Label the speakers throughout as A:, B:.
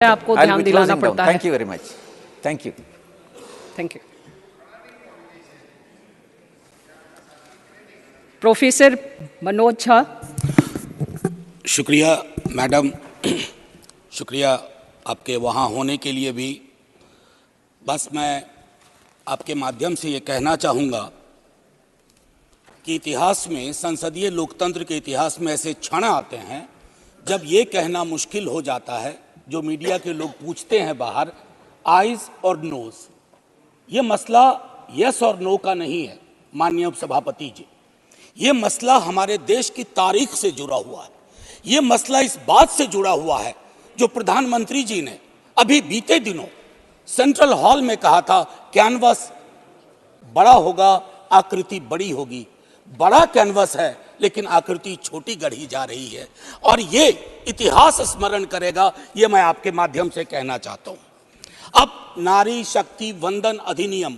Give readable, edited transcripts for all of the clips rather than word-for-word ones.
A: आपको ध्यान दिलाना पड़ता है।
B: Thank you very much. Thank you.
A: Thank you. Professor Manoj Jha.
C: शुक्रिया मैडम, शुक्रिया आपके वहाँ होने के लिए भी। बस मैं आपके माध्यम से ये कहना चाहूँगा कि इतिहास में, संसदीय लोकतंत्र के इतिहास में ऐसे क्षण आते हैं जब ये कहना मुश्किल हो जाता है, जो मीडिया के लोग पूछते हैं बाहर, आइज और नोज। ये मसला यस और नो का नहीं है माननीय उपसभापति जी। ये मसला हमारे देश की तारीख से जुड़ा हुआ है। ये मसला इस बात से जुड़ा हुआ है जो प्रधानमंत्री जी ने अभी बीते दिनों सेंट्रल हॉल में कहा था, कैनवस बड़ा होगा, आकृति बड़ी होगी। बड़ा कैनवस है लेकिन आकृति छोटी गढ़ी जा रही है, और ये इतिहास स्मरण करेगा, ये मैं आपके माध्यम से कहना चाहता हूं। अब नारी शक्ति वंदन अधिनियम,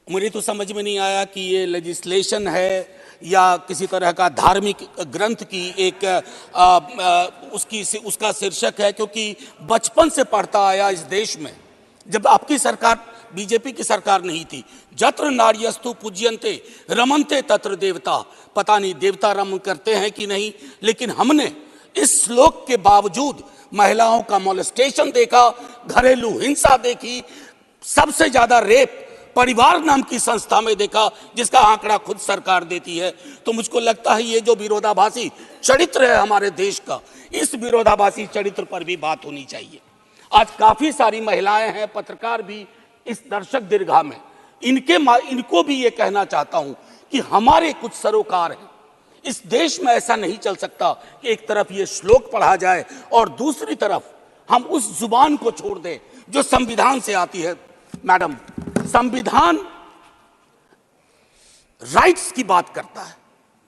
C: मुझे तो समझ में नहीं आया कि ये लेजिस्लेशन है या किसी तरह का धार्मिक ग्रंथ की एक उसका शीर्षक है, क्योंकि बचपन से पढ़ता आया इस देश में, जब आपकी सरकार बीजेपी की सरकार नहीं थी, जत्र नार्यस्तु पूज्यन्ते रमन्ते तत्र देवता। पता नहीं देवता रम करते हैं कि नहीं, लेकिन हमने इस श्लोक के बावजूद महिलाओं का मोलेस्टेशन देखा, घरेलू हिंसा देखी, सबसे ज्यादा रेप परिवार नाम की संस्था में देखा, जिसका आंकड़ा खुद सरकार देती है। तो मुझको लगता है ये जो विरोधाभासी चरित्र है हमारे देश का, इस विरोधाभासी चरित्र पर भी बात होनी चाहिए। आज काफी सारी महिलाएं हैं, पत्रकार भी इस दर्शक दीर्घा में, इनको भी ये कहना चाहता हूं कि हमारे कुछ सरोकार हैं। इस देश में ऐसा नहीं चल सकता कि एक तरफ ये श्लोक पढ़ा जाए और दूसरी तरफ हम उस जुबान को छोड़ दें जो संविधान से आती है। मैडम, संविधान राइट्स की बात करता है,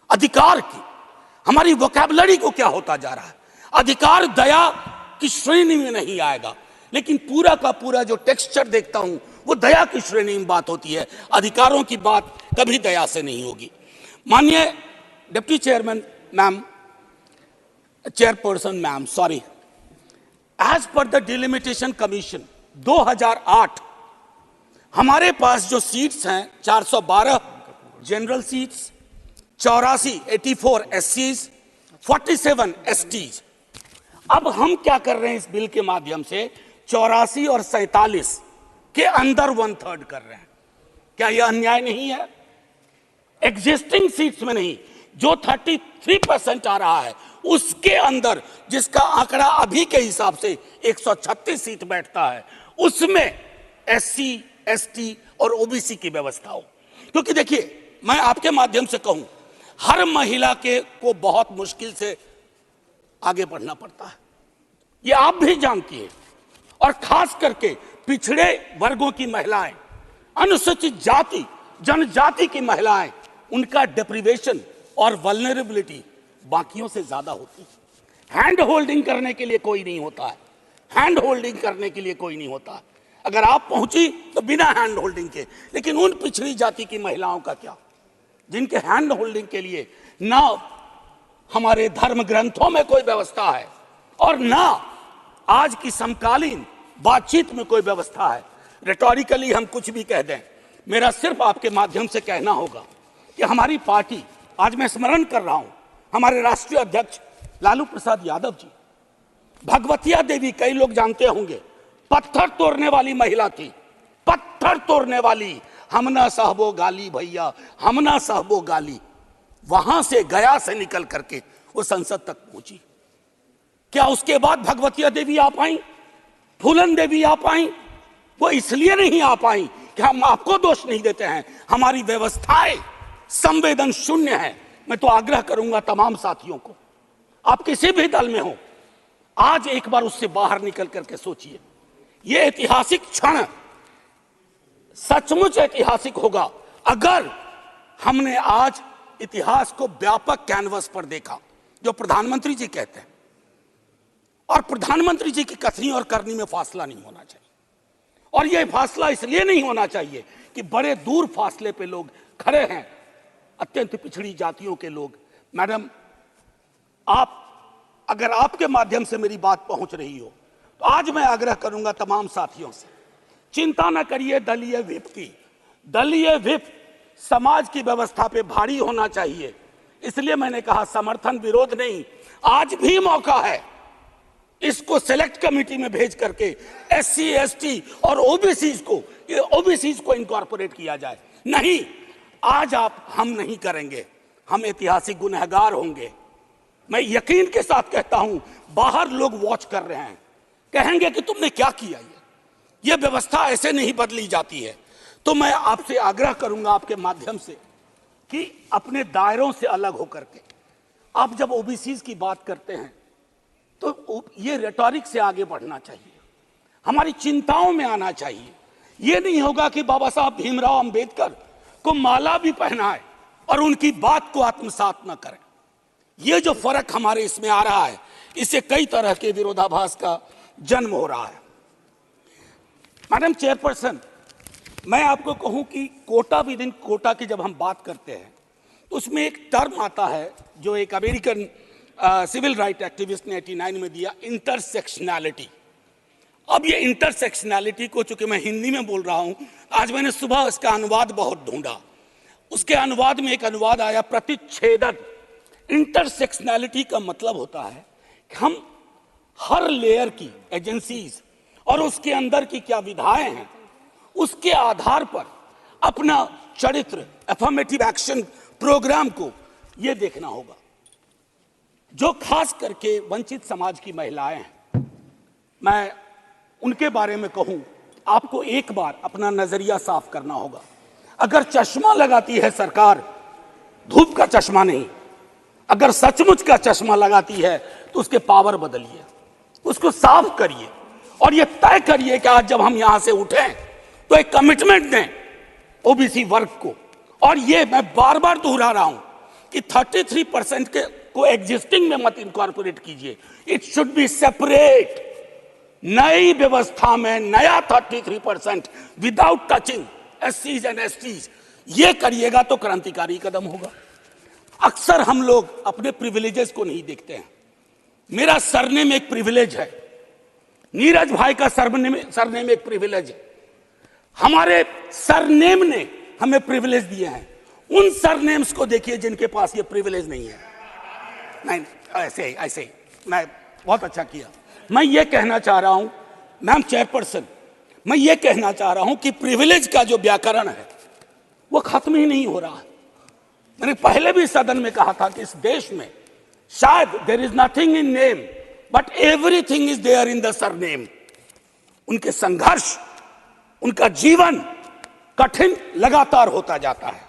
C: अधिकार की। हमारी वोकैबुलरी को क्या होता जा रहा है? अधिकार दया की श्रेणी में नहीं आएगा, लेकिन पूरा का पूरा जो टेक्सचर देखता हूं वो दया की श्रेणी में बात होती है। अधिकारों की बात कभी दया से नहीं होगी। माननीय deputy chairman ma'am, chairperson ma'am, sorry, as per the delimitation commission 2008 हमारे पास जो सीट्स हैं 412 जनरल सीट्स, 84 एससीज, 47 एसटीज। अब हम क्या कर रहे हैं इस बिल के माध्यम से, 84 और 47 के अंदर 1/3 कर रहे हैं। क्या यह अन्याय नहीं है? एग्जिस्टिंग सीट्स में नहीं, जो 33% आ रहा है उसके अंदर, जिसका आंकड़ा अभी के हिसाब से 136 सीट बैठता है, उसमें एससी, एसटी और ओबीसी की व्यवस्था हो। क्योंकि देखिए, मैं आपके माध्यम से कहूं, हर महिला को बहुत मुश्किल से आगे बढ़ना पड़ता है, ये आप भी जानती हैं। और खास करके पिछड़े वर्गों की महिलाएं, अनुसूचित जाति जनजाति की महिलाएं, उनका डिप्रिवेशन और वल्नरेबिलिटी बाकियों से ज्यादा होती है। हैंड होल्डिंग करने के लिए कोई नहीं होता है, हैंड होल्डिंग करने के लिए कोई नहीं होता है। अगर आप पहुंची तो बिना हैंड होल्डिंग के, लेकिन उन पिछड़ी जाति की महिलाओं का क्या, जिनके हैंड होल्डिंग के लिए ना हमारे धर्म ग्रंथों में कोई व्यवस्था है और ना आज की समकालीन बातचीत में कोई व्यवस्था है। रेटोरिकली हम कुछ भी कह दें, मेरा सिर्फ आपके माध्यम से कहना होगा कि हमारी पार्टी, आज मैं स्मरण कर रहा हूं, हमारे राष्ट्रीय अध्यक्ष लालू प्रसाद यादव जी, भगवतिया देवी, कई लोग जानते होंगे, पत्थर तोड़ने वाली महिला थी, पत्थर तोड़ने वाली, हम ना सहबो गाली भैया, हम ना सहबो गाली। वहां से, गया से निकल करके वो संसद तक पहुंची। क्या उसके बाद भगवतिया देवी आ पाई, फूलन देवी आ पाई? वो इसलिए नहीं आ पाई कि हम आपको दोष नहीं देते हैं, हमारी व्यवस्थाएं संवेदन शून्य है। मैं तो आग्रह करूंगा तमाम साथियों को, आप किसी भी दल में हो, आज एक बार उससे बाहर निकल करके सोचिए। यह ऐतिहासिक क्षण सचमुच ऐतिहासिक होगा अगर हमने आज इतिहास को व्यापक कैनवस पर देखा, जो प्रधानमंत्री जी कहते हैं। और प्रधानमंत्री जी की कथनी और करनी में फासला नहीं होना चाहिए, और यह फासला इसलिए नहीं होना चाहिए कि बड़े दूर फासले पे लोग खड़े हैं, अत्यंत पिछड़ी जातियों के लोग। मैडम, आप, अगर आपके माध्यम से मेरी बात पहुंच रही हो तो आज मैं आग्रह करूंगा तमाम साथियों से, चिंता न करिए दलीय व्हिप की। दलीय व्हिप समाज की व्यवस्था पे भारी होना चाहिए, इसलिए मैंने कहा समर्थन विरोध नहीं। आज भी मौका है इसको सेलेक्ट कमेटी में भेज करके SC ST और ओबीसी को इनकॉर्पोरेट किया जाए। नहीं, आज हम नहीं करेंगे, हम ऐतिहासिक गुनहगार होंगे। मैं यकीन के साथ कहता हूं, बाहर लोग वॉच कर रहे हैं, कहेंगे कि तुमने क्या किया। ये व्यवस्था ऐसे नहीं बदली जाती है। तो मैं आपसे आग्रह करूंगा आपके माध्यम से कि अपने दायरों से अलग होकर के आप जब ओबीसी की बात करते हैं तो ये रेटोरिक से आगे बढ़ना चाहिए, हमारी चिंताओं में आना चाहिए। ये नहीं होगा कि बाबा साहब भीमराव अंबेडकर को माला भी पहनाए और उनकी बात को आत्मसात न करें। ये जो फर्क हमारे इसमें आ रहा है, इससे कई तरह के विरोधाभास का जन्म हो रहा है। मैडम चेयरपर्सन, मैं आपको कहूं कि कोटा विद इन कोटा की जब हम बात करते हैं तो उसमें एक टर्म आता है जो एक अमेरिकन सिविल राइट एक्टिविस्ट ने 89 में दिया, इंटरसेक्शनैलिटी। अब ये इंटरसेक्शनैलिटी को, चूंकि मैं हिंदी में बोल रहा हूं, आज मैंने सुबह इसका अनुवाद बहुत ढूंढा, उसके अनुवाद में एक अनुवाद आया प्रतिच्छेदन। इंटरसेक्शनैलिटी का मतलब होता है कि हम हर लेयर की एजेंसीज और उसके अंदर की क्या विधाएं हैं, उसके आधार पर अपना चरित्र, अफर्मेटिव एक्शन प्रोग्राम को यह देखना होगा। जो खास करके वंचित समाज की महिलाएं हैं, मैं उनके बारे में कहूं, आपको एक बार अपना नजरिया साफ करना होगा। अगर चश्मा लगाती है सरकार, धूप का चश्मा नहीं, अगर सचमुच का चश्मा लगाती है तो उसके पावर बदलिए, उसको साफ करिए और यह तय करिए कि आज जब हम यहां से उठें तो एक कमिटमेंट दें ओबीसी वर्ग को। और ये मैं बार बार दोहरा रहा हूं कि 33% के को एग्जिस्टिंग में मत इनकॉर्पोरेट कीजिए, इट शुड बी सेपरेट। नई व्यवस्था में नया 33% without touching SCs and STs, ये करिएगा तो क्रांतिकारी कदम होगा। अक्सर हम लोग अपने प्रिविलेजेस को नहीं देखते हैं। मेरा सरनेम एक प्रिविलेज है, नीरज भाई का सरनेम एक प्रिविलेज है। हमारे सरनेम ने हमें प्रिविलेज दिए हैं। उन सरनेम्स को देखिए जिनके पास ये प्रिविलेज नहीं है। नहीं, ऐसे ही मैं बहुत अच्छा किया। मैं ये कहना चाह रहा हूं मैम चेयरपर्सन, मैं ये कहना चाह रहा हूं कि प्रिविलेज का जो व्याकरण है वो खत्म ही नहीं हो रहा है। मैंने पहले भी सदन में कहा था कि इस देश में शायद there is nothing in name but everything is there in the surname. उनके संघर्ष, उनका जीवन कठिन लगातार होता जाता है।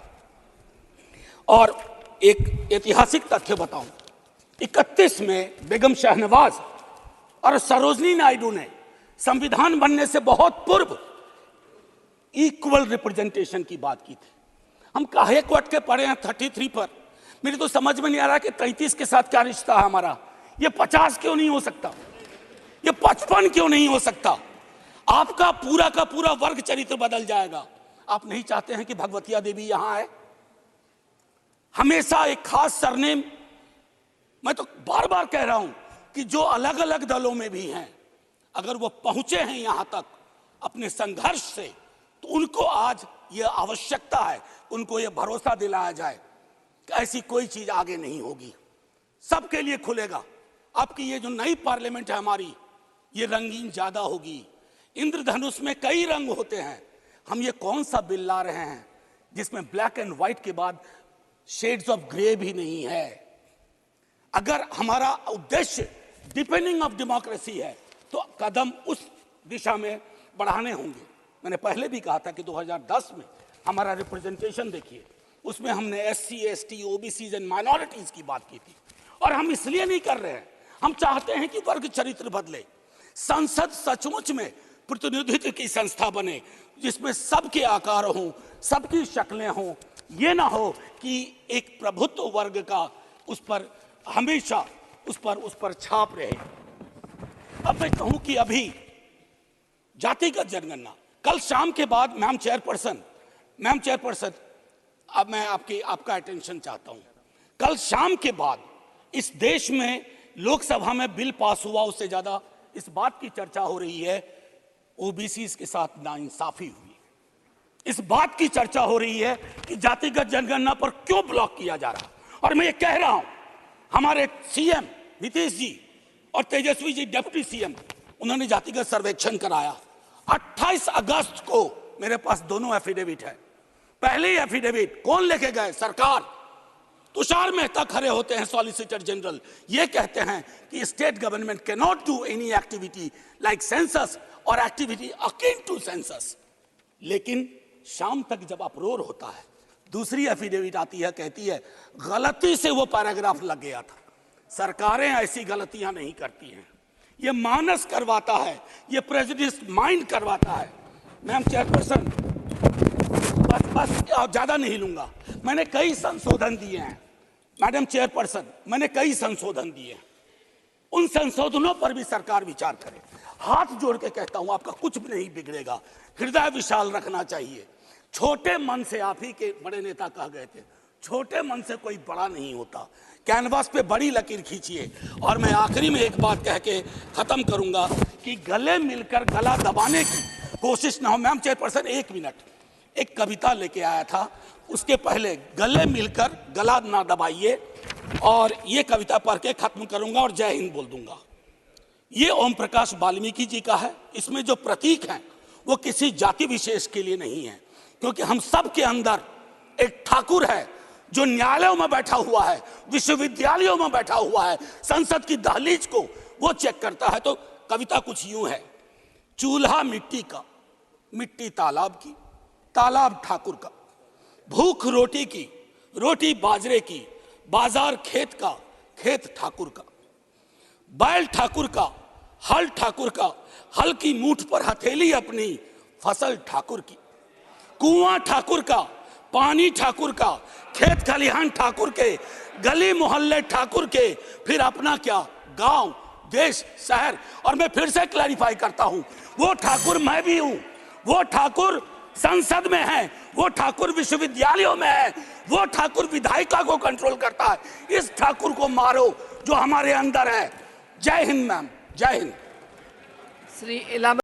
C: और एक ऐतिहासिक तथ्य बताऊं, 31 में बेगम शहनवाज और सरोजनी नायडू ने संविधान बनने से बहुत पूर्व इक्वल रिप्रेजेंटेशन की बात की थी। हम काहे को अटके पड़े हैं 33 पर। मेरी तो समझ में नहीं आ रहा कि 33 के साथ क्या रिश्ता है हमारा। ये 50 क्यों नहीं हो सकता, ये 55 क्यों नहीं हो सकता। आपका पूरा का पूरा वर्ग चरित्र बदल जाएगा। आप नहीं चाहते हैं कि भगवतिया देवी यहां आए, हमेशा एक खास सरनेम। मैं तो बार बार कह रहा हूं कि जो अलग अलग दलों में भी हैं, अगर वो पहुंचे हैं यहां तक अपने संघर्ष से, तो उनको आज ये आवश्यकता है, उनको ये भरोसा दिलाया जाए कि ऐसी कोई चीज आगे नहीं होगी, सबके लिए खुलेगा। आपकी ये जो नई पार्लियामेंट है हमारी, ये रंगीन ज्यादा होगी। इंद्रधनुष में कई रंग होते हैं। हम ये कौन सा बिल ला रहे हैं जिसमें ब्लैक एंड व्हाइट के बाद शेड्स ऑफ ग्रे भी नहीं है। अगर हमारा उद्देश्य डिपेंडिंग ऑफ डेमोक्रेसी है तो कदम उस दिशा में बढ़ाने होंगे। मैंने पहले भी कहा था कि 2010 में हमारा रिप्रेजेंटेशन देखिए, उसमें हमने SC ST OBCs and minorities की बात की थी। और हम इसलिए नहीं कर रहे हैं, हम चाहते हैं कि वर्ग चरित्र बदले, संसद सचमुच में प्रतिनिधित्व की संस्था बने जिसमें सबके आकार हों, सबकी शक्लें हों। ये ना हो कि एक प्रभुत्व वर्ग का उस पर हमेशा उस पर छाप रहे। अब मैं कहूं कि अभी जातिगत जनगणना कल शाम के बाद, मैम चेयरपर्सन अब मैं आपका अटेंशन चाहता हूं। कल शाम के बाद इस देश में लोकसभा में बिल पास हुआ उससे ज्यादा इस बात की चर्चा हो रही है ओबीसी के साथ नाइंसाफी हुई, इस बात की चर्चा हो रही है कि जातिगत जनगणना पर क्यों ब्लॉक किया जा रहा है। और मैं ये कह रहा हूं, हमारे सीएम नीतीश जी और तेजस्वी जी डिप्टी सीएम, उन्होंने जातिगत सर्वेक्षण कराया। 28 अगस्त को मेरे पास दोनों एफिडेविट है। पहली एफिडेविट कौन लेके गए? सरकार। तुषार मेहता खड़े होते हैं, सॉलिसिटर जनरल, ये कहते हैं कि state government can not do any activity like census और एक्टिविटी अकिन टू सेंसस। लेकिन शाम तक जब अप्रोर होता है, दूसरी एफिडेविट आती है, कहती है गलती से वो पैराग्राफ लग गया था। सरकारें ऐसी गलतियां नहीं करती हैं, ये मानस करवाता है, ये प्रेजुडिस माइंड करवाता है। मैम चेयरपर्सन, बस ज्यादा नहीं लूंगा। मैंने कई संशोधन दिए हैं मैडम चेयरपर्सन, मैंने कई संशोधन दिए हैं। उन संशोधनों पर भी सरकार विचार करे। हाथ जोड़ के कहता हूं, आपका कुछ भी नहीं बिगड़ेगा, हृदय विशाल रखना चाहिए। छोटे मन से, आप ही के बड़े नेता कह गए थे, छोटे मन से कोई बड़ा नहीं होता। कैनवास पे बड़ी लकीर खींचिए। और मैं आखिरी में एक बात कह के खत्म करूंगा कि गले मिलकर गला दबाने की कोशिश ना हो। मैम चेयरपर्सन, 1 मिनट, एक कविता लेके आया था, उसके पहले गले मिलकर गला ना दबाइए, और ये कविता पढ़ के खत्म करूंगा और जय हिंद बोल दूंगा। ये ओम प्रकाश वाल्मीकि जी का है। इसमें जो प्रतीक हैं वो किसी जाति विशेष के लिए नहीं है, क्योंकि हम सब के अंदर एक ठाकुर है जो न्यायालयों में बैठा हुआ है, विश्वविद्यालयों में बैठा हुआ है, संसद की दहलीज को वो चेक करता है। तो कविता कुछ यूं है। चूल्हा मिट्टी का, मिट्टी तालाब की, तालाब ठाकुर का, भूख रोटी की, रोटी बाजरे की, बाजार खेत का, खेत ठाकुर का, बैल ठाकुर का, हल ठाकुर का, हल की मूठ पर हथेली अपनी, फसल ठाकुर की, कुआं ठाकुर का, पानी ठाकुर का, खेत खलिहान ठाकुर के, गली मोहल्ले ठाकुर के, फिर अपना क्या, गांव, देश, शहर। और मैं फिर से क्लैरिफाई करता हूं, वो ठाकुर मैं भी हूं, वो ठाकुर संसद में है, वो ठाकुर विश्वविद्यालयों में है, वो ठाकुर विधायिका को कंट्रोल करता है। इस ठाकुर को मारो जो हमारे अंदर है। जय हिंद मैम, जय हिंद।
A: श्री इलाहाबाद